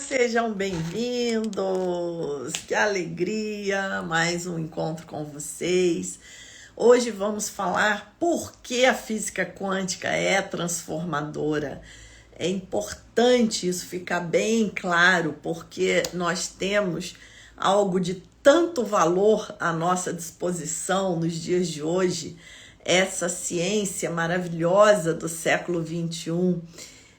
Sejam bem-vindos! Que alegria! Mais um encontro com vocês. Hoje vamos falar por que a física quântica é transformadora. É importante isso ficar bem claro, porque nós temos algo de tanto valor à nossa disposição nos dias de hoje, essa ciência maravilhosa do século XXI.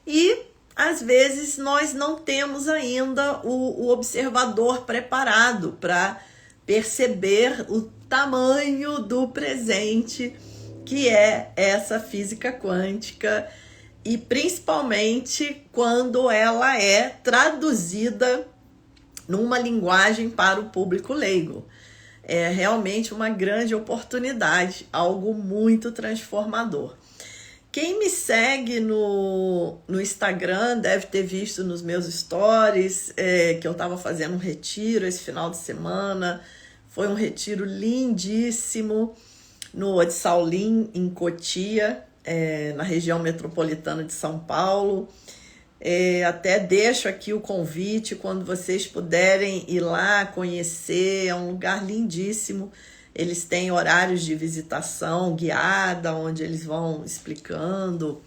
E às vezes nós não temos ainda o observador preparado para perceber o tamanho do presente que é essa física quântica, e principalmente quando ela é traduzida numa linguagem para o público leigo. É realmente uma grande oportunidade, algo muito transformador. Quem me segue no Instagram deve ter visto nos meus stories que eu estava fazendo um retiro esse final de semana. Foi um retiro lindíssimo no Odsaulim, em Cotia, na região metropolitana de São Paulo. Até deixo aqui o convite quando vocês puderem ir lá conhecer. É um lugar lindíssimo. Eles têm horários de visitação guiada, onde eles vão explicando.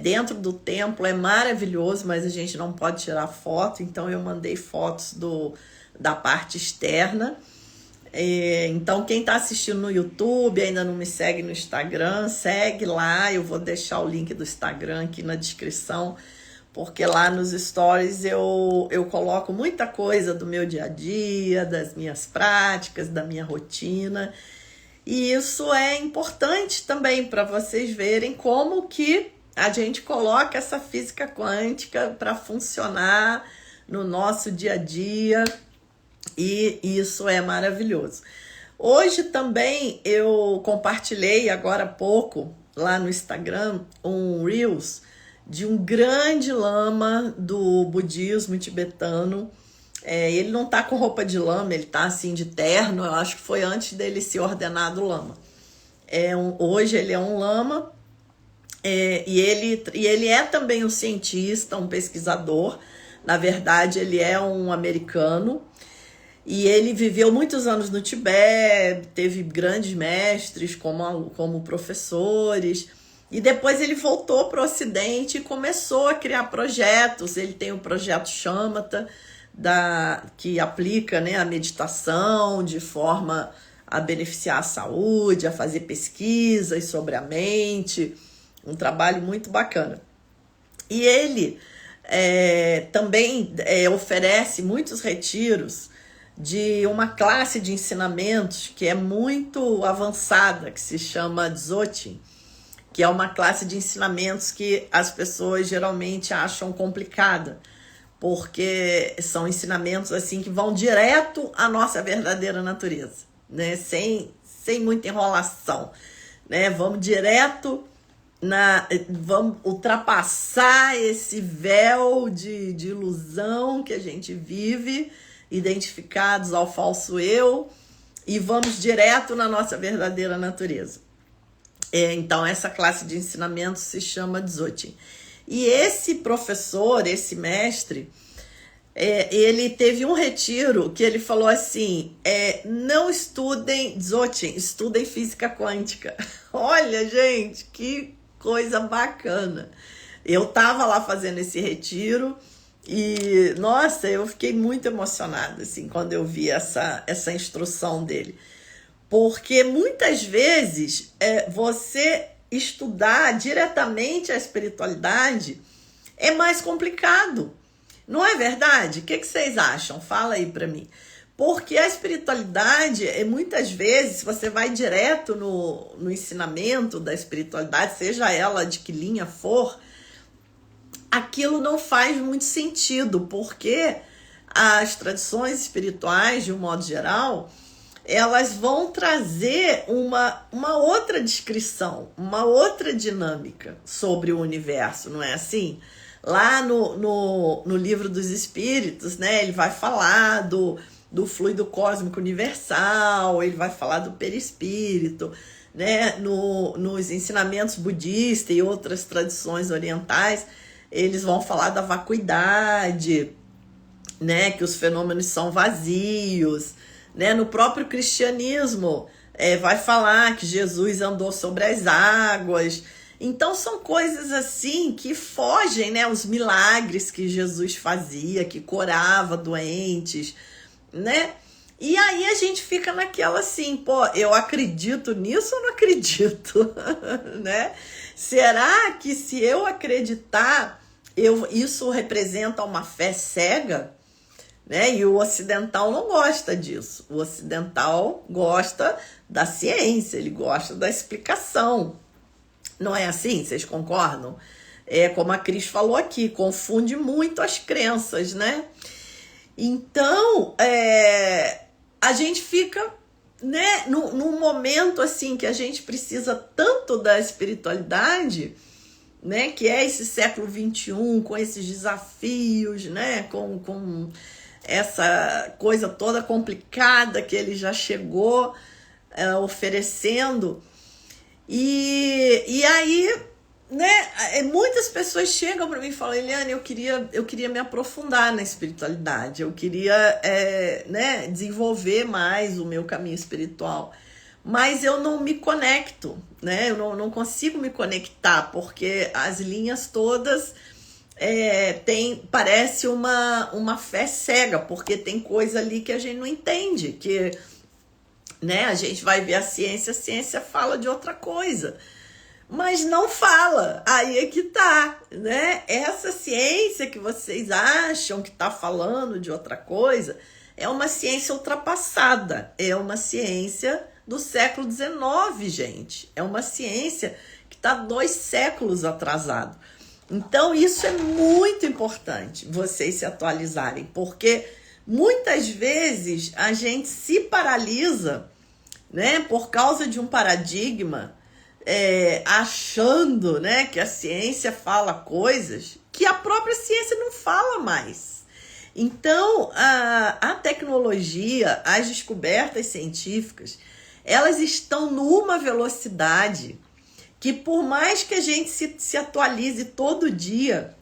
Dentro do templo, é maravilhoso, mas a gente não pode tirar foto, então eu mandei fotos da parte externa. Então, quem está assistindo no YouTube, ainda não me segue no Instagram, segue lá. Eu vou deixar o link do Instagram aqui na descrição, porque lá nos stories eu coloco muita coisa do meu dia a dia, das minhas práticas, da minha rotina. E isso é importante também para vocês verem como que a gente coloca essa física quântica para funcionar no nosso dia a dia. E isso é maravilhoso. Hoje também eu compartilhei agora há pouco lá no Instagram um Reels de um grande lama do budismo tibetano. Ele não tá com roupa de lama, ele tá assim de terno. Eu acho que foi antes dele ser ordenado lama. Hoje ele é um lama, e ele é também um cientista, um pesquisador. Na verdade, ele é um americano. E ele viveu muitos anos no Tibete, teve grandes mestres como professores. E depois ele voltou para o Ocidente e começou a criar projetos. Ele tem o projeto Shamatha, que aplica, a meditação de forma a beneficiar a saúde, a fazer pesquisas sobre a mente. Um trabalho muito bacana. E ele também oferece muitos retiros de uma classe de ensinamentos que é muito avançada, que se chama Dzogchen, que é uma classe de ensinamentos que as pessoas geralmente acham complicada, porque são ensinamentos assim que vão direto à nossa verdadeira natureza, sem muita enrolação, vamos direto vamos ultrapassar esse véu de ilusão que a gente vive, identificados ao falso eu, e vamos direto na nossa verdadeira natureza. Então, essa classe de ensinamento se chama Dzogchen. E esse professor, esse mestre, ele teve um retiro que ele falou assim, não estudem Dzogchen, estudem física quântica. Olha, gente, que coisa bacana. Eu estava lá fazendo esse retiro, e, nossa, eu fiquei muito emocionada, assim, quando eu vi essa instrução dele. Porque muitas vezes você estudar diretamente a espiritualidade é mais complicado. Não é verdade? O que vocês acham? Fala aí para mim. Porque a espiritualidade, muitas vezes, você vai direto no ensinamento da espiritualidade, seja ela de que linha for, aquilo não faz muito sentido, porque as tradições espirituais, de um modo geral, elas vão trazer uma outra descrição, uma outra dinâmica sobre o universo, não é assim? Lá no Livro dos Espíritos, ele vai falar do fluido cósmico universal, ele vai falar do perispírito, nos ensinamentos budistas e outras tradições orientais. eles vão falar da vacuidade, né, que os fenômenos são vazios, né? No próprio cristianismo vai falar que Jesus andou sobre as águas. Então são coisas assim que fogem, né, os milagres que Jesus fazia, que curava doentes, né? E aí a gente fica naquela assim, pô, eu acredito nisso ou não acredito, né? Será que se eu acreditar, isso representa uma fé cega? Né? E o ocidental não gosta disso. O ocidental gosta da ciência, ele gosta da explicação. Não é assim? Vocês concordam? É como a Cris falou aqui, confunde muito as crenças, né? Então, a gente fica, né, num momento assim que a gente precisa tanto da espiritualidade, né, que é esse século XXI, com esses desafios, né, com essa coisa toda complicada que ele já chegou oferecendo. E aí, né, muitas pessoas chegam para mim e falam, Eliane, eu queria me aprofundar na espiritualidade, eu queria né, desenvolver mais o meu caminho espiritual, mas eu não me conecto, né, eu não consigo me conectar, porque as linhas todas parece uma fé cega, porque tem coisa ali que a gente não entende, que, né, a gente vai ver a ciência fala de outra coisa, mas não fala, aí é que tá, né? Essa ciência que vocês acham que tá falando de outra coisa é uma ciência ultrapassada, é uma ciência do século XIX, gente, é uma ciência que tá 2 séculos atrasado. Então, isso é muito importante, vocês se atualizarem, porque muitas vezes a gente se paralisa, né, por causa de um paradigma, achando, né, que a ciência fala coisas que a própria ciência não fala mais. Então, a tecnologia, as descobertas científicas, elas estão numa velocidade que, por mais que a gente se atualize todo dia,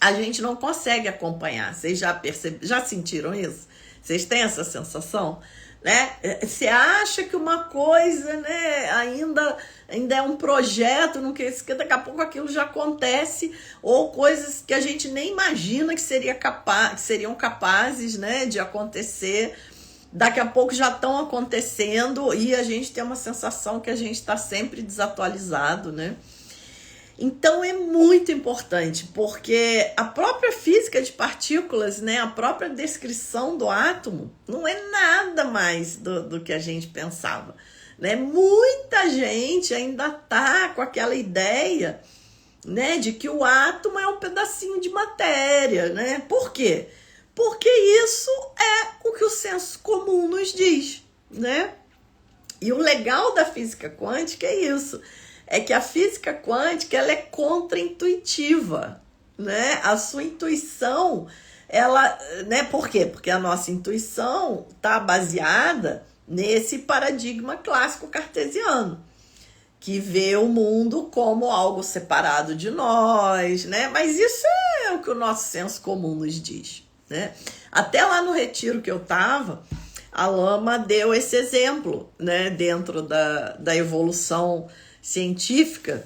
a gente não consegue acompanhar. Vocês já sentiram isso? Vocês têm essa sensação? Né? Você acha que uma coisa, né, ainda é um projeto, não quer dizer que daqui a pouco aquilo já acontece, ou coisas que a gente nem imagina que seriam capazes, né, de acontecer, daqui a pouco já estão acontecendo e a gente tem uma sensação que a gente está sempre desatualizado, né? Então é muito importante, porque a própria física de partículas, né, a própria descrição do átomo não é nada mais do que a gente pensava, né? Muita gente ainda tá com aquela ideia, né, de que o átomo é um pedacinho de matéria, né? Por quê? Porque isso é o que o senso comum nos diz, né? E o legal da física quântica é isso. É que a física quântica, ela é contra-intuitiva, né? A sua intuição, ela, né? Por quê? Porque a nossa intuição está baseada nesse paradigma clássico cartesiano, que vê o mundo como algo separado de nós, né? Mas isso é o que o nosso senso comum nos diz, né? Até lá no retiro que eu estava, a Lama deu esse exemplo, né? Dentro da evolução científica,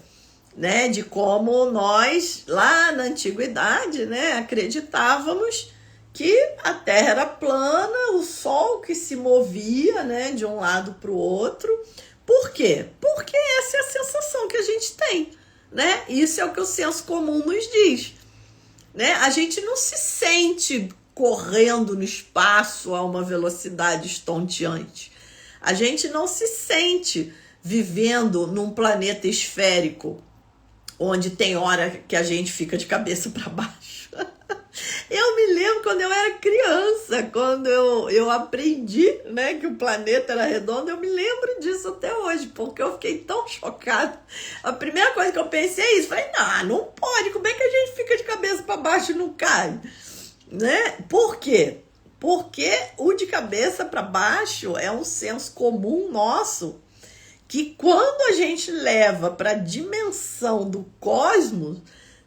né, de como nós, lá na antiguidade, né, acreditávamos que a Terra era plana, o Sol que se movia, né, de um lado para o outro. Por quê? Porque essa é a sensação que a gente tem, né? Isso é o que o senso comum nos diz, né? A gente não se sente correndo no espaço a uma velocidade estonteante. A gente não se sente vivendo num planeta esférico, onde tem hora que a gente fica de cabeça para baixo. Eu me lembro quando eu era criança, quando eu aprendi, né, que o planeta era redondo, eu me lembro disso até hoje, porque eu fiquei tão chocada. A primeira coisa que eu pensei é isso, falei, não pode, como é que a gente fica de cabeça para baixo e não cai? Né? Por quê? Porque o de cabeça para baixo é um senso comum nosso, que quando a gente leva para a dimensão do cosmos,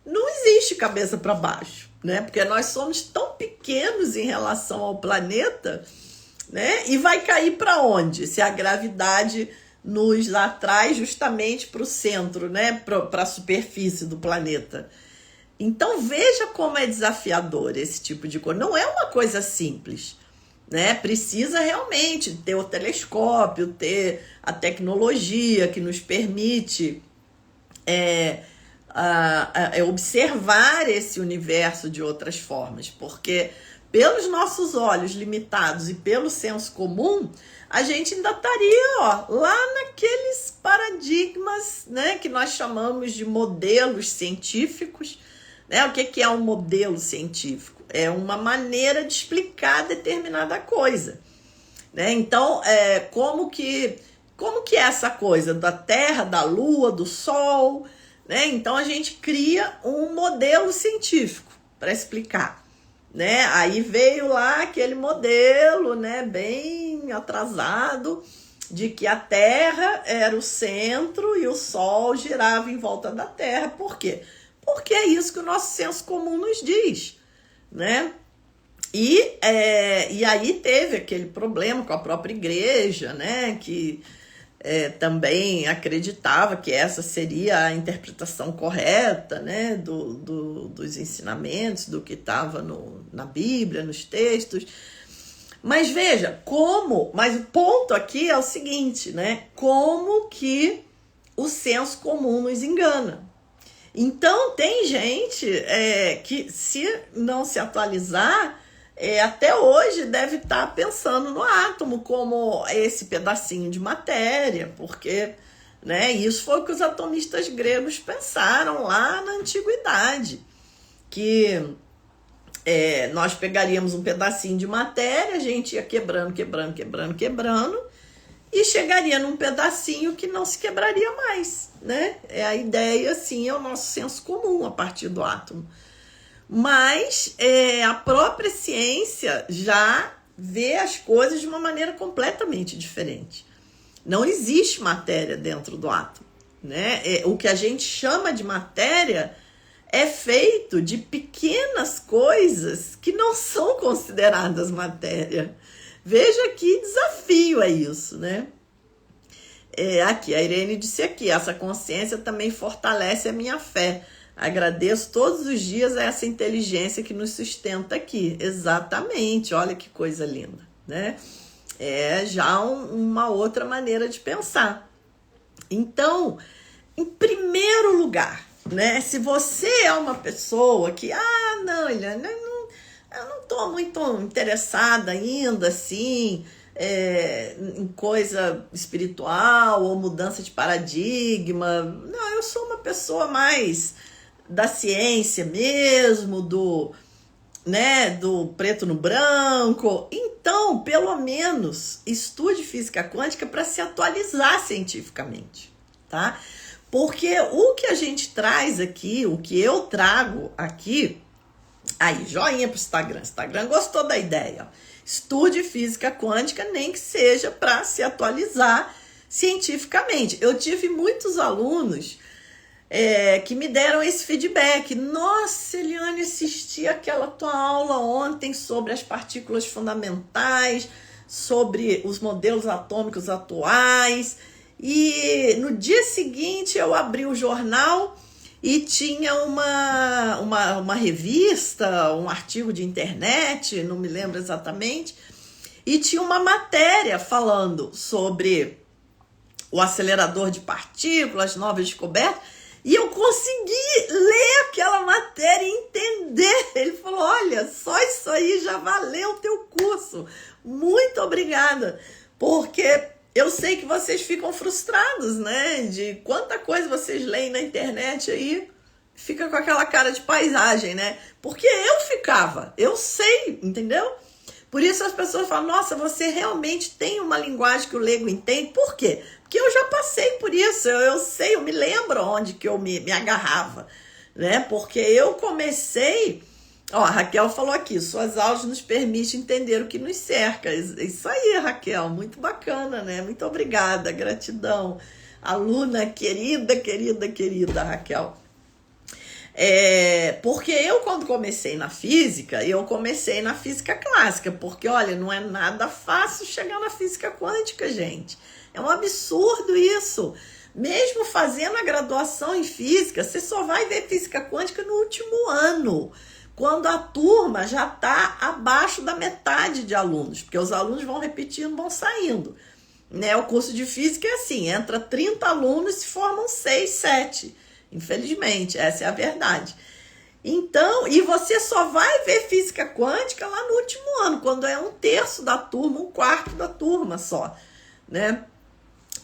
não existe cabeça para baixo, né? Porque nós somos tão pequenos em relação ao planeta, né? E vai cair para onde? Se a gravidade nos atrai justamente para o centro, né? Para a superfície do planeta. Então veja como é desafiador esse tipo de coisa. Não é uma coisa simples, né? Precisa realmente ter o telescópio, ter a tecnologia que nos permite observar esse universo de outras formas, porque pelos nossos olhos limitados e pelo senso comum, a gente ainda estaria lá naqueles paradigmas, né, que nós chamamos de modelos científicos. Né? O que é um modelo científico? É uma maneira de explicar determinada coisa. Né? Então, como que é essa coisa da Terra, da Lua, do Sol? Né? Então, a gente cria um modelo científico para explicar. Né? Aí veio lá aquele modelo, né, bem atrasado, de que a Terra era o centro e o Sol girava em volta da Terra. Por quê? Porque é isso que o nosso senso comum nos diz, né? E aí teve aquele problema com a própria igreja, né? Que também acreditava que essa seria a interpretação correta, né? Dos ensinamentos, do que estava na Bíblia, nos textos. Mas veja, mas o ponto aqui é o seguinte, né? Como que o senso comum nos engana. Então, tem gente que, se não se atualizar, até hoje deve estar pensando no átomo como esse pedacinho de matéria, porque, né, isso foi o que os atomistas gregos pensaram lá na antiguidade, que nós pegaríamos um pedacinho de matéria, a gente ia quebrando, e chegaria num pedacinho que não se quebraria mais, né? A ideia, assim, é o nosso senso comum a partir do átomo. Mas a própria ciência já vê as coisas de uma maneira completamente diferente. Não existe matéria dentro do átomo, né? O que a gente chama de matéria é feito de pequenas coisas que não são consideradas matéria. Veja que desafio é isso, né? Aqui, a Irene disse aqui, essa consciência também fortalece a minha fé. Agradeço todos os dias a essa inteligência que nos sustenta aqui. Exatamente, olha que coisa linda, né? É já uma outra maneira de pensar. Então, em primeiro lugar, né? Se você é uma pessoa que, não, Eliane, eu não estou muito interessada ainda, assim, em coisa espiritual ou mudança de paradigma. Não, eu sou uma pessoa mais da ciência mesmo, do preto no branco. Então, pelo menos, estude física quântica para se atualizar cientificamente, tá? Porque o que a gente traz aqui, o que eu trago aqui, aí, joinha pro Instagram. Instagram gostou da ideia. Estude física quântica, nem que seja para se atualizar cientificamente. Eu tive muitos alunos que me deram esse feedback. Nossa, Eliane, assisti aquela tua aula ontem sobre as partículas fundamentais, sobre os modelos atômicos atuais. E no dia seguinte eu abri o jornal e tinha uma revista, um artigo de internet, não me lembro exatamente, e tinha uma matéria falando sobre o acelerador de partículas, novas descobertas, e eu consegui ler aquela matéria e entender. Ele falou, olha, só isso aí já valeu o teu curso. Muito obrigada, porque eu sei que vocês ficam frustrados, né? De quanta coisa vocês leem na internet aí, fica com aquela cara de paisagem, né? Porque eu ficava, eu sei, entendeu? Por isso as pessoas falam, nossa, você realmente tem uma linguagem que o leigo entende. Por quê? Porque eu já passei por isso, eu sei, eu me lembro onde que eu me agarrava, né? Porque eu comecei... a Raquel falou aqui, suas aulas nos permitem entender o que nos cerca. Isso aí, Raquel, muito bacana, né? Muito obrigada, gratidão. Aluna querida, Raquel. Porque eu, quando comecei na física, eu comecei na física clássica, porque, olha, não é nada fácil chegar na física quântica, gente. É um absurdo isso. Mesmo fazendo a graduação em física, você só vai ver física quântica no último ano, quando a turma já está abaixo da metade de alunos, porque os alunos vão repetindo, vão saindo. Né? O curso de física é assim, entra 30 alunos e se formam 6, 7. Infelizmente, essa é a verdade. Então, e você só vai ver física quântica lá no último ano, quando é 1/3 da turma, 1/4 da turma só, né?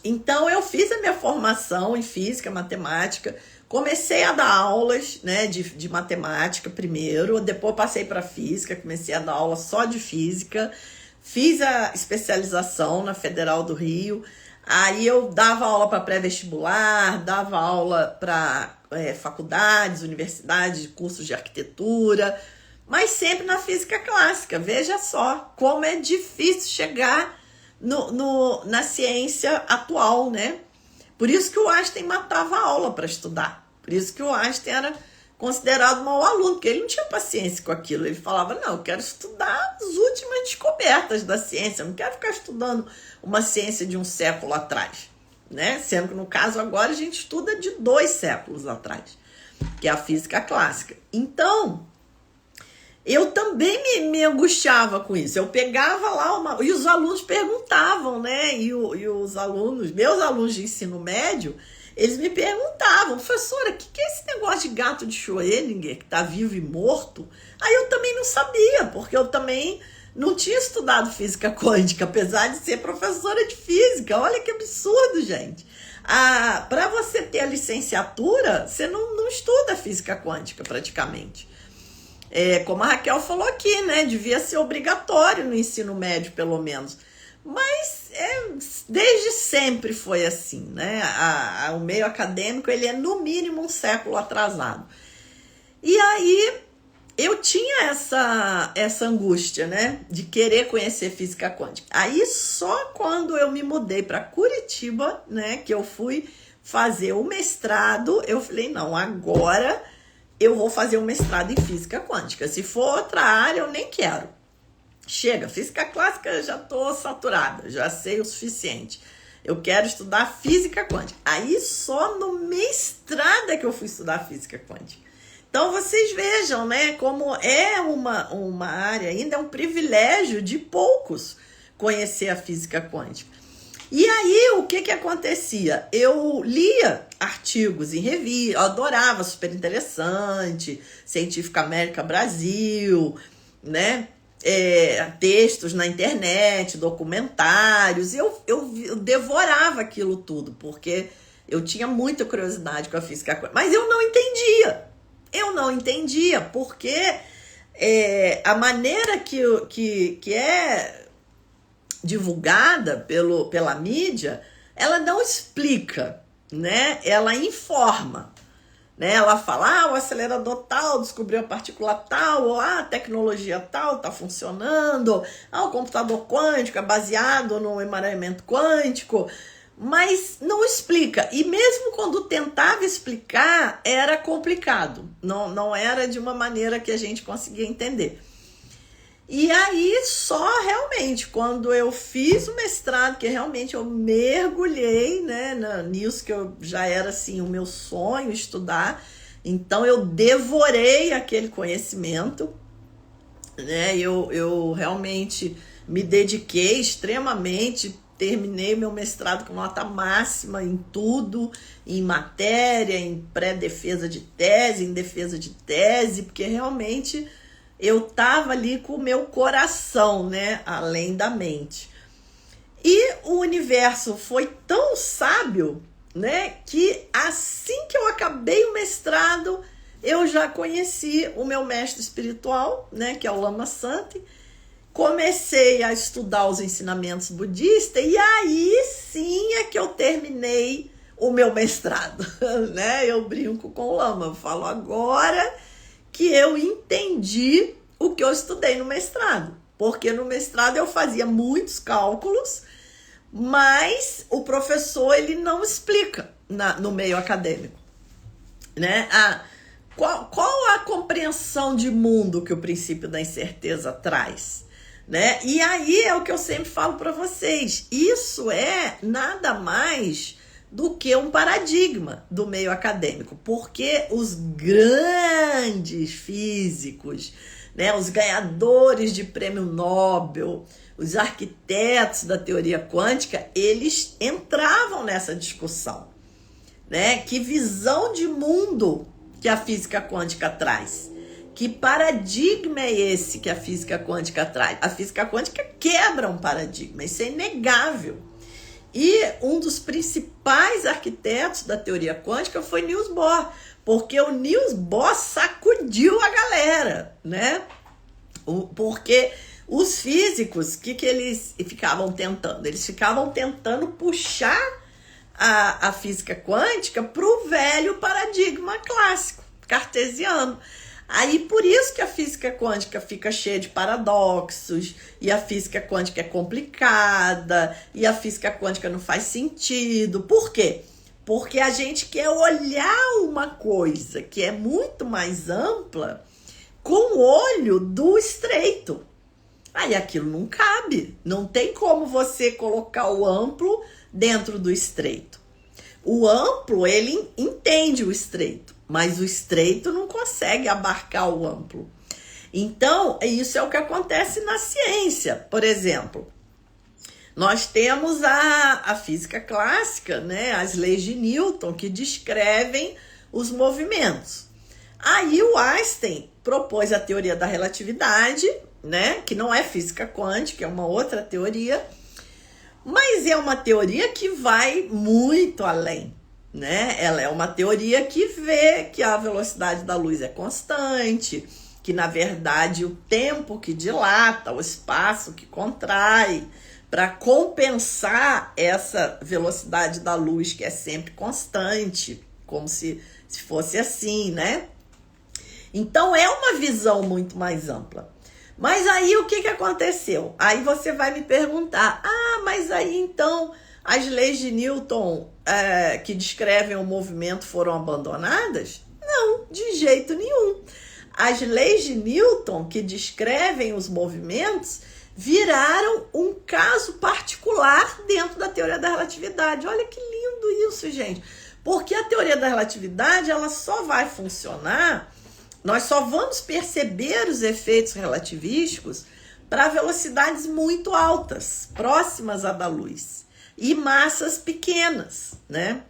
Então, eu fiz a minha formação em física, matemática, comecei a dar aulas, né, de matemática primeiro, depois passei para física, comecei a dar aula só de física, fiz a especialização na Federal do Rio, aí eu dava aula para pré-vestibular, dava aula para faculdades, universidades, cursos de arquitetura, mas sempre na física clássica. Veja só como é difícil chegar na ciência atual, né? Por isso que o Einstein matava a aula para estudar. Por isso que o Einstein era considerado mau aluno, porque ele não tinha paciência com aquilo. Ele falava, não, eu quero estudar as últimas descobertas da ciência, eu não quero ficar estudando uma ciência de um século atrás, né? Sendo que, no caso, agora a gente estuda de 2 séculos atrás, que é a física clássica. Então, eu também me angustiava com isso. Eu pegava lá e os alunos perguntavam, né? E os alunos, meus alunos de ensino médio, eles me perguntavam, professora, o que é esse negócio de gato de Schrödinger, que está vivo e morto? Aí eu também não sabia, porque eu também não tinha estudado física quântica, apesar de ser professora de física. Olha que absurdo, gente. Para você ter a licenciatura, você não estuda física quântica praticamente. Como a Raquel falou aqui, né? Devia ser obrigatório no ensino médio, pelo menos. Mas desde sempre foi assim, né? O meio acadêmico, ele é no mínimo um século atrasado. E aí eu tinha essa angústia, né? De querer conhecer física quântica. Aí só quando eu me mudei para Curitiba, né? Que eu fui fazer o mestrado, eu falei, não, agora eu vou fazer um mestrado em física quântica. Se for outra área, eu nem quero. Chega, física clássica eu já estou saturada, já sei o suficiente. Eu quero estudar física quântica. Aí só no mestrado é que eu fui estudar física quântica. Então vocês vejam, né, como é uma área, ainda é um privilégio de poucos conhecer a física quântica. E aí o que acontecia? Eu lia artigos em revista, eu adorava, super interessante, Científica América Brasil, né? Textos na internet, documentários, eu devorava aquilo tudo, porque eu tinha muita curiosidade com a física quântica, mas eu não entendia, porque a maneira que é divulgada pela mídia, ela não explica, né? Ela informa. Né? Ela fala, o acelerador tal descobriu a partícula tal, ou a tecnologia tal está funcionando, o computador quântico é baseado no emaranhamento quântico, mas não explica. E mesmo quando tentava explicar, era complicado, não era de uma maneira que a gente conseguia entender. E aí, só realmente, quando eu fiz o mestrado, que realmente eu mergulhei, né, nisso que eu já era, assim, o meu sonho, estudar. Então, eu devorei aquele conhecimento, né, eu realmente me dediquei extremamente, terminei meu mestrado com nota máxima em tudo, em matéria, em pré-defesa de tese, em defesa de tese, porque realmente eu estava ali com o meu coração, né, além da mente. E o universo foi tão sábio, né, que assim que eu acabei o mestrado, eu já conheci o meu mestre espiritual, né, que é o Lama Santi. Comecei a estudar os ensinamentos budistas e aí sim é que eu terminei o meu mestrado, né? Eu brinco com o Lama, eu falo agora que eu entendi o que eu estudei no mestrado, porque no mestrado eu fazia muitos cálculos, mas o professor ele não explica no meio acadêmico, né? qual a compreensão de mundo que o princípio da incerteza traz? Né? E aí é o que eu sempre falo para vocês. Isso é nada mais do que um paradigma do meio acadêmico, porque os grandes físicos, né, os ganhadores de prêmio Nobel, os arquitetos da teoria quântica, eles entravam nessa discussão, né? Que visão de mundo que a física quântica traz? Que paradigma é esse que a física quântica traz? A física quântica quebra um paradigma, isso é inegável. E um dos principais arquitetos da teoria quântica foi Niels Bohr, porque o Niels Bohr sacudiu a galera, né? Porque os físicos, o que eles ficavam tentando? Eles ficavam tentando puxar a física quântica para o velho paradigma clássico, cartesiano. Aí, por isso que a física quântica fica cheia de paradoxos, e a física quântica é complicada, e a física quântica não faz sentido. Por quê? Porque a gente quer olhar uma coisa que é muito mais ampla com o olho do estreito. Aí aquilo não cabe. Não tem como você colocar o amplo dentro do estreito. O amplo, ele entende o estreito, mas o estreito não consegue abarcar o amplo. Então, isso é o que acontece na ciência. Por exemplo, nós temos a física clássica, né? As leis de Newton, que descrevem os movimentos. Aí o Einstein propôs a teoria da relatividade, né? Que não é física quântica, é uma outra teoria, mas é uma teoria que vai muito além, né? Ela é uma teoria que vê que a velocidade da luz é constante, que na verdade o tempo que dilata, o espaço que contrai, para compensar essa velocidade da luz que é sempre constante, como se fosse assim, né? Então é uma visão muito mais ampla. Mas aí o que aconteceu? Aí você vai me perguntar, mas aí então as leis de Newton que descrevem o movimento foram abandonadas? Não, de jeito nenhum. As leis de Newton que descrevem os movimentos viraram um caso particular dentro da teoria da relatividade. Olha que lindo isso, gente. Porque a teoria da relatividade ela só vai funcionar, nós só vamos perceber os efeitos relativísticos para velocidades muito altas, próximas à da luz, e massas pequenas, né?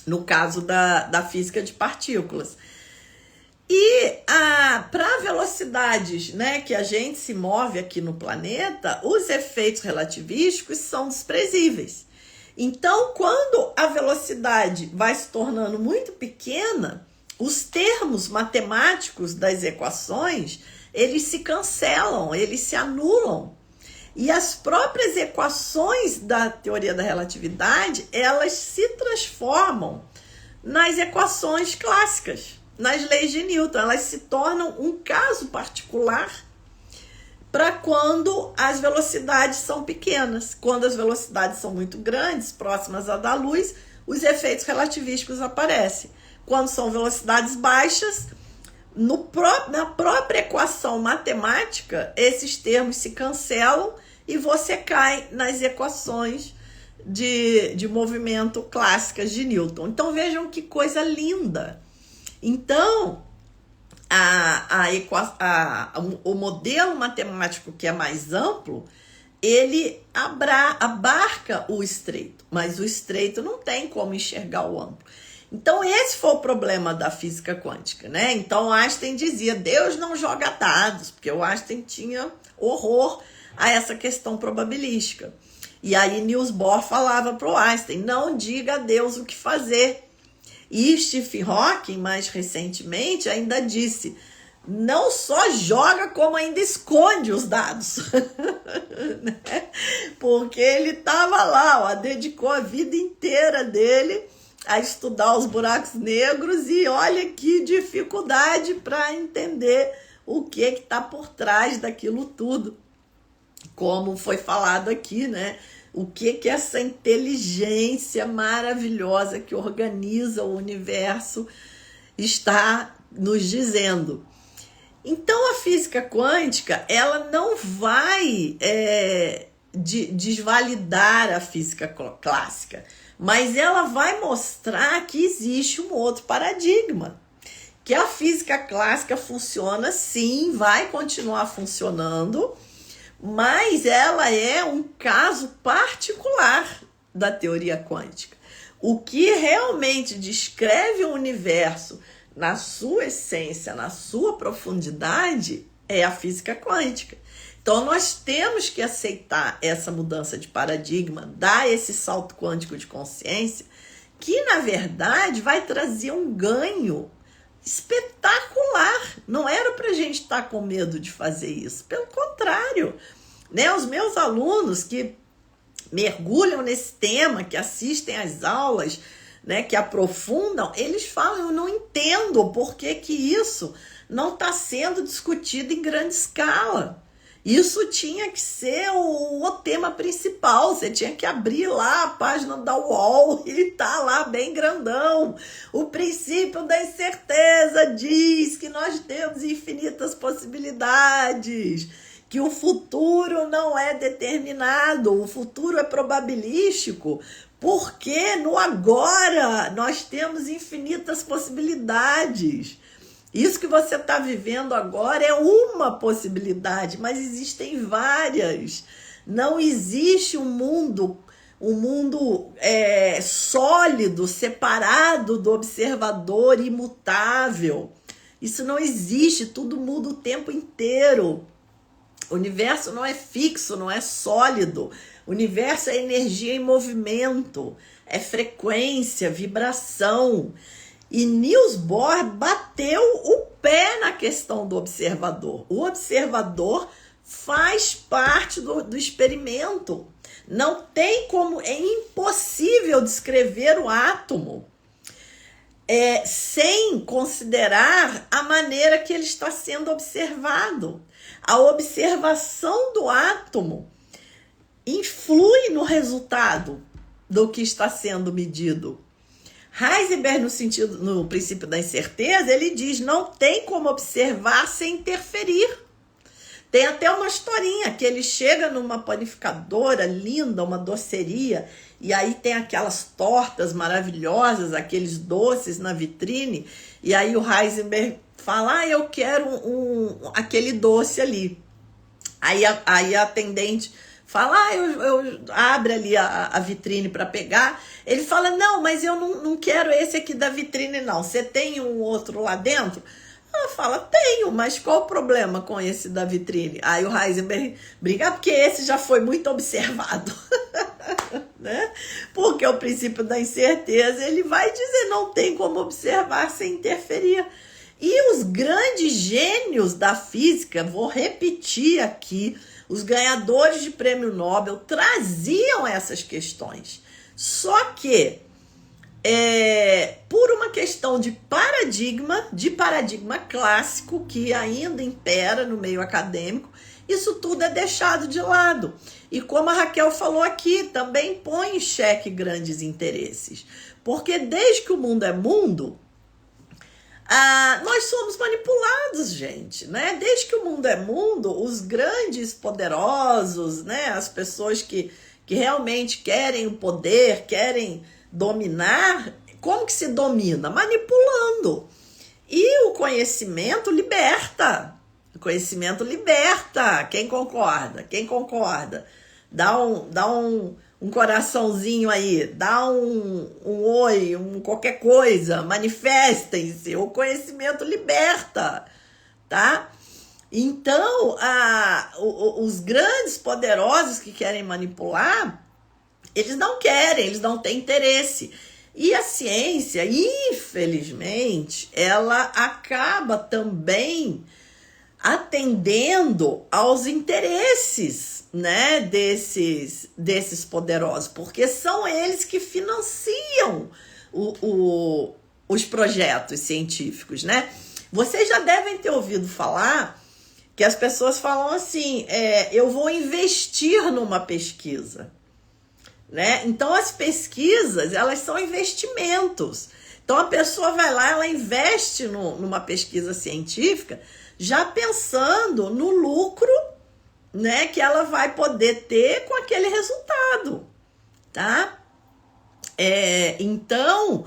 No caso da física de partículas. E para velocidades, né, que a gente se move aqui no planeta, os efeitos relativísticos são desprezíveis. Então, quando a velocidade vai se tornando muito pequena, os termos matemáticos das equações, eles se cancelam, eles se anulam. E as próprias equações da teoria da relatividade, elas se transformam nas equações clássicas, nas leis de Newton. Elas se tornam um caso particular para quando as velocidades são pequenas. Quando as velocidades são muito grandes, próximas à da luz, os efeitos relativísticos aparecem. Quando são velocidades baixas, na própria equação matemática, esses termos se cancelam e você cai nas equações de movimento clássicas de Newton. Então vejam que coisa linda. Então, o modelo matemático que é mais amplo, ele abarca o estreito, mas o estreito não tem como enxergar o amplo. Então, esse foi o problema da física quântica, né? Então, Einstein dizia, Deus não joga dados, porque o Einstein tinha horror a essa questão probabilística. E aí, Niels Bohr falava para o Einstein, não diga a Deus o que fazer. E Stephen Hawking, mais recentemente, ainda disse, não só joga, como ainda esconde os dados. Né? Porque ele estava lá, dedicou a vida inteira dele a estudar os buracos negros e olha que dificuldade para entender o que está por trás daquilo tudo. Como foi falado aqui, né? O que essa inteligência maravilhosa que organiza o universo está nos dizendo. Então, a física quântica, ela não vai desvalidar a física clássica, mas ela vai mostrar que existe um outro paradigma, que a física clássica funciona sim, vai continuar funcionando, mas ela é um caso particular da teoria quântica. O que realmente descreve o universo na sua essência, na sua profundidade, é a física quântica. Então, nós temos que aceitar essa mudança de paradigma, dar esse salto quântico de consciência, que, na verdade, vai trazer um ganho espetacular. Não era para a gente estar com medo de fazer isso. Pelo contrário, né? Os meus alunos que mergulham nesse tema, que assistem às aulas, né, que aprofundam, eles falam, eu não entendo por que isso não está sendo discutido em grande escala. Isso tinha que ser o tema principal, você tinha que abrir lá a página da UOL e tá lá bem grandão. O princípio da incerteza diz que nós temos infinitas possibilidades, que o futuro não é determinado, o futuro é probabilístico, porque no agora nós temos infinitas possibilidades. Isso que você está vivendo agora é uma possibilidade, mas existem várias. Não existe um mundo sólido, separado do observador, imutável. Isso não existe, tudo muda o tempo inteiro. O universo não é fixo, não é sólido. O universo é energia em movimento, é frequência, vibração. E Niels Bohr bateu o pé na questão do observador. O observador faz parte do experimento. Não tem como, é impossível descrever o átomo sem considerar a maneira que ele está sendo observado. A observação do átomo influi no resultado do que está sendo medido. Heisenberg, no princípio da incerteza, ele diz, não tem como observar sem interferir. Tem até uma historinha que ele chega numa panificadora linda, uma doceria, e aí tem aquelas tortas maravilhosas, aqueles doces na vitrine, e aí o Heisenberg fala, eu quero aquele doce ali. Aí a atendente fala, eu abre ali a vitrine para pegar. Ele fala, não, mas eu não quero esse aqui da vitrine, não. Você tem um outro lá dentro? Ela fala, tenho, mas qual o problema com esse da vitrine? Aí o Heisenberg briga, porque esse já foi muito observado. Né? Porque o princípio da incerteza, ele vai dizer, não tem como observar sem interferir. E os grandes gênios da física, vou repetir aqui, os ganhadores de prêmio Nobel traziam essas questões. Só que, por uma questão de paradigma clássico que ainda impera no meio acadêmico, isso tudo é deixado de lado. E como a Raquel falou aqui, também põe em xeque grandes interesses. Porque desde que o mundo é mundo, nós somos manipulados, gente, né? Desde que o mundo é mundo, os grandes poderosos, né? As pessoas que realmente querem o poder, querem dominar, como que se domina? Manipulando. E o conhecimento liberta. O conhecimento liberta. Quem concorda? Quem concorda? Dá um coraçãozinho aí, dá um oi, qualquer coisa, manifestem-se, o conhecimento liberta, tá? Então, os grandes poderosos que querem manipular, eles não querem, eles não têm interesse. E a ciência, infelizmente, ela acaba também atendendo aos interesses, né, desses poderosos, porque são eles que financiam os projetos científicos, né? Vocês já devem ter ouvido falar que as pessoas falam assim, eu vou investir numa pesquisa, né? Então, as pesquisas, elas são investimentos. Então a pessoa vai lá, ela investe numa pesquisa científica, já pensando no lucro, né, que ela vai poder ter com aquele resultado, tá? Então,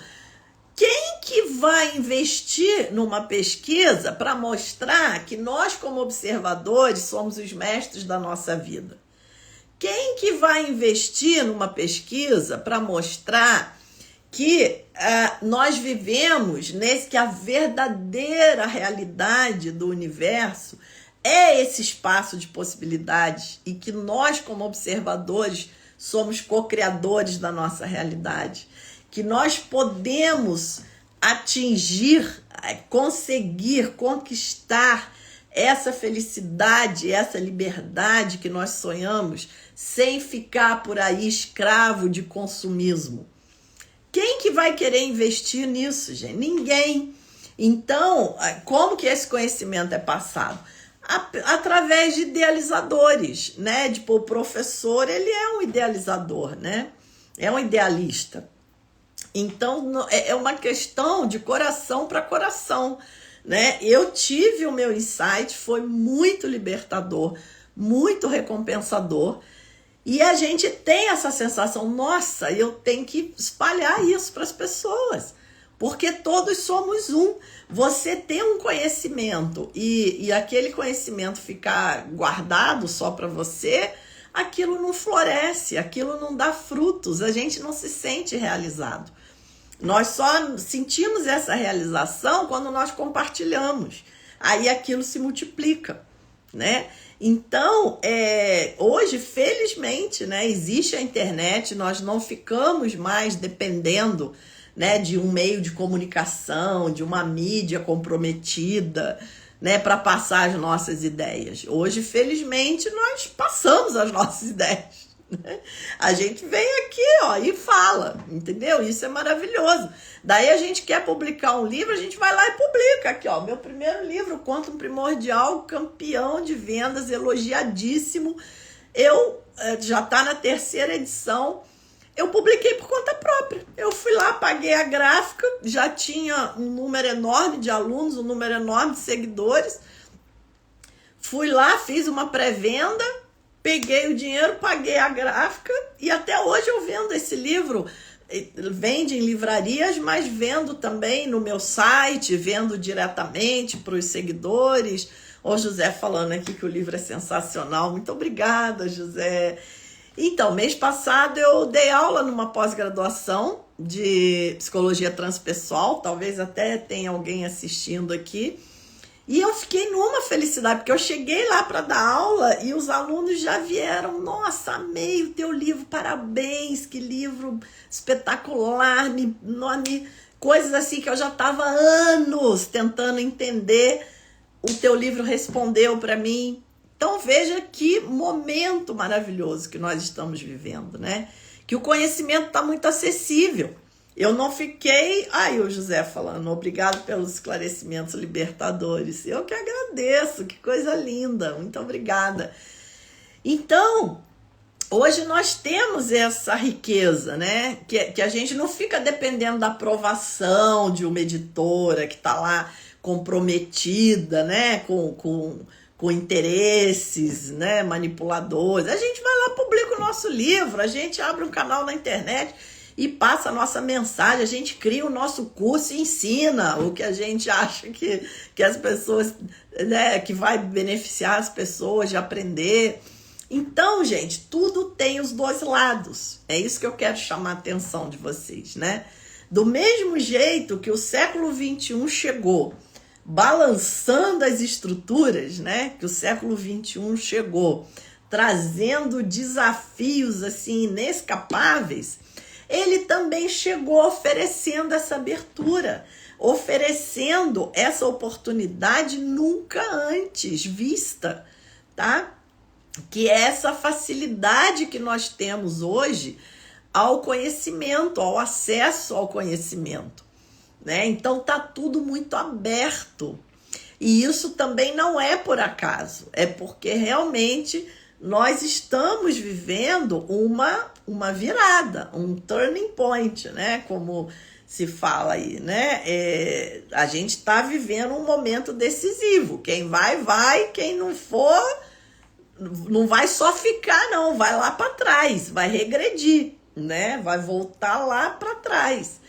quem que vai investir numa pesquisa para mostrar que nós, como observadores, somos os mestres da nossa vida? Quem que vai investir numa pesquisa para mostrar que nós vivemos que a verdadeira realidade do universo é esse espaço de possibilidades e que nós, como observadores, somos co-criadores da nossa realidade, que nós podemos atingir, conseguir, conquistar essa felicidade, essa liberdade que nós sonhamos, sem ficar por aí escravo de consumismo. Quem que vai querer investir nisso, gente? Ninguém. Então, como que esse conhecimento é passado? Através de idealizadores, né? Tipo, o professor, ele é um idealizador, né? É um idealista. Então, é uma questão de coração para coração, né? Eu tive o meu insight, foi muito libertador, muito recompensador. E a gente tem essa sensação, nossa, eu tenho que espalhar isso para as pessoas, porque todos somos um. Você ter um conhecimento e aquele conhecimento ficar guardado só para você, aquilo não floresce, aquilo não dá frutos, a gente não se sente realizado. Nós só sentimos essa realização quando nós compartilhamos, aí aquilo se multiplica, né? Então, hoje, felizmente, né, existe a internet, nós não ficamos mais dependendo, né, de um meio de comunicação, de uma mídia comprometida, né, para passar as nossas ideias. Hoje, felizmente, nós passamos as nossas ideias, né? A gente vem aqui, ó, e fala, entendeu? Isso é maravilhoso. Daí a gente quer publicar um livro, a gente vai lá e publica aqui, ó, meu primeiro livro, Quantum Primordial, campeão de vendas, elogiadíssimo. Já tá na 3ª edição. Eu publiquei por conta própria. Eu fui lá, paguei a gráfica, já tinha um número enorme de alunos, um número enorme de seguidores. Fui lá, fiz uma pré-venda, peguei o dinheiro, paguei a gráfica e até hoje eu vendo esse livro. Vende em livrarias, mas vendo também no meu site, vendo diretamente para os seguidores. O José falando aqui que o livro é sensacional. Muito obrigada, José. Então, mês passado eu dei aula numa pós-graduação de psicologia transpessoal, talvez até tenha alguém assistindo aqui. E eu fiquei numa felicidade, porque eu cheguei lá para dar aula e os alunos já vieram. Nossa, amei o teu livro, parabéns, que livro espetacular, coisas assim que eu já estava há anos tentando entender. O teu livro respondeu para mim. Então veja que momento maravilhoso que nós estamos vivendo, né? Que o conhecimento está muito acessível. Eu não fiquei... Aí o José falando, obrigado pelos esclarecimentos libertadores. Eu que agradeço, que coisa linda, muito obrigada. Então, hoje nós temos essa riqueza, né? Que a gente não fica dependendo da aprovação de uma editora que está lá comprometida, né? Com interesses, né? Manipuladores. A gente vai lá, publica o nosso livro, a gente abre um canal na internet e passa a nossa mensagem, a gente cria o nosso curso e ensina o que a gente acha que as pessoas, né, que vai beneficiar as pessoas de aprender. Então, gente, tudo tem os dois lados. É isso que eu quero chamar a atenção de vocês, né? Do mesmo jeito que o século XXI chegou, balançando as estruturas, né? Que o século XXI chegou, trazendo desafios assim inescapáveis, ele também chegou oferecendo essa abertura, oferecendo essa oportunidade nunca antes vista, tá? Que é essa facilidade que nós temos hoje ao conhecimento, ao acesso ao conhecimento, né? Então tá tudo muito aberto. E isso também não é por acaso, é porque realmente nós estamos vivendo uma virada, um turning point, né? Como se fala aí, né? A gente está vivendo um momento decisivo. Quem vai, quem não for, não vai só ficar, não, vai lá para trás, vai regredir, né? Vai voltar lá para trás.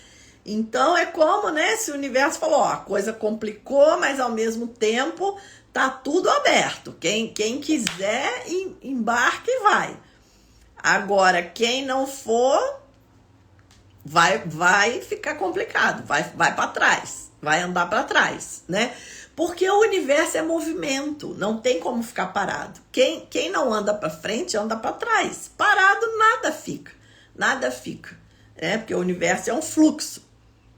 Então é como, né, se o universo falou, ó, a coisa complicou, mas ao mesmo tempo tá tudo aberto. Quem quiser, embarca e vai. Agora, quem não for, vai ficar complicado, vai para trás, vai andar para trás, né? Porque o universo é movimento, não tem como ficar parado. Quem não anda para frente, anda para trás. Parado, nada fica, né? Porque o universo é um fluxo,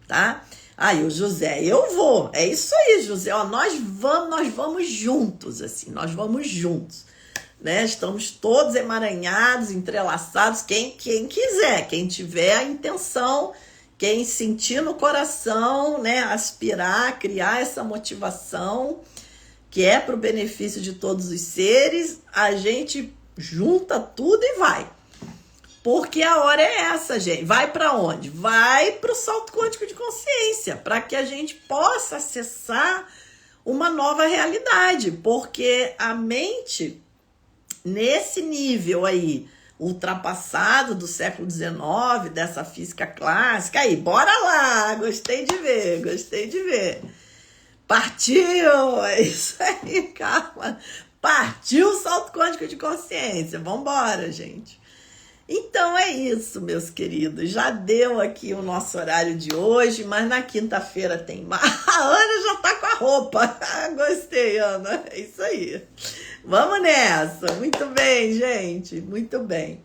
tá? Aí o José, eu vou, é isso aí, José, ó, nós vamos juntos, assim, nós vamos juntos. Né? Estamos todos emaranhados, entrelaçados, quem quiser, quem tiver a intenção, quem sentir no coração, né, aspirar, criar essa motivação, que é para o benefício de todos os seres, a gente junta tudo e vai. Porque a hora é essa, gente. Vai para onde? Vai para o salto quântico de consciência, para que a gente possa acessar uma nova realidade, porque a mente, nesse nível aí, ultrapassado do século XIX, dessa física clássica, aí, bora lá, gostei de ver. Partiu, é isso aí, Carla. Partiu o salto quântico de consciência, vambora, gente. Então é isso, meus queridos, já deu aqui o nosso horário de hoje, mas na quinta-feira tem mais. A Ana já tá com a roupa, gostei, Ana, é isso aí. Vamos nessa, muito bem, gente, muito bem.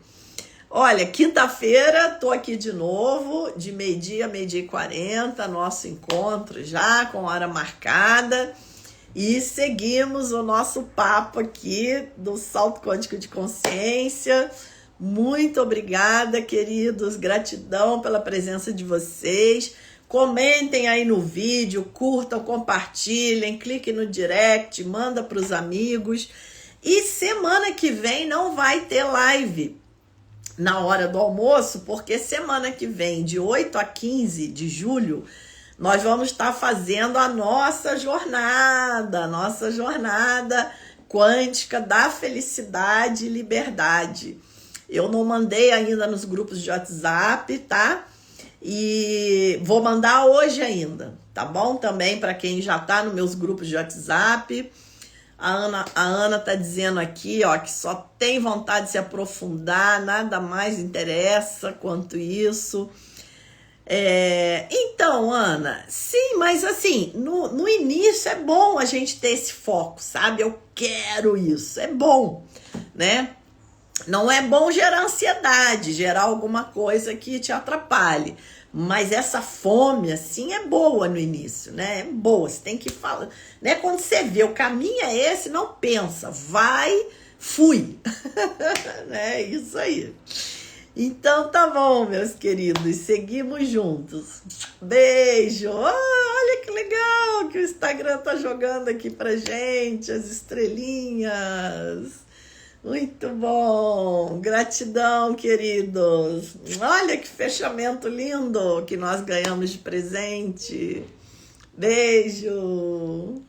Olha, quinta-feira tô aqui de novo, de meio-dia a 12h40, nosso encontro já com hora marcada. E seguimos o nosso papo aqui do Salto Quântico de Consciência. Muito obrigada, queridos, gratidão pela presença de vocês. Comentem aí no vídeo, curtam, compartilhem, cliquem no direct, manda para os amigos. E semana que vem não vai ter live na hora do almoço, porque semana que vem, de 8 a 15 de julho, nós vamos estar fazendo a nossa jornada quântica da felicidade e liberdade. Eu não mandei ainda nos grupos de WhatsApp, tá? E vou mandar hoje ainda, tá bom? Também para quem já tá nos meus grupos de WhatsApp. A Ana tá dizendo aqui, ó, que só tem vontade de se aprofundar, nada mais interessa quanto isso. Então, Ana, sim, mas assim, no início é bom a gente ter esse foco, sabe? Eu quero isso, é bom, né? Não é bom gerar ansiedade, gerar alguma coisa que te atrapalhe. Mas essa fome, assim, é boa no início, né? É boa, você tem que falar. Né? Quando você vê o caminho é esse, não pensa. Vai, fui. É isso aí. Então tá bom, meus queridos. Seguimos juntos. Beijo. Olha que legal que o Instagram tá jogando aqui pra gente. As estrelinhas. Muito bom, gratidão, queridos. Olha que fechamento lindo que nós ganhamos de presente. Beijo.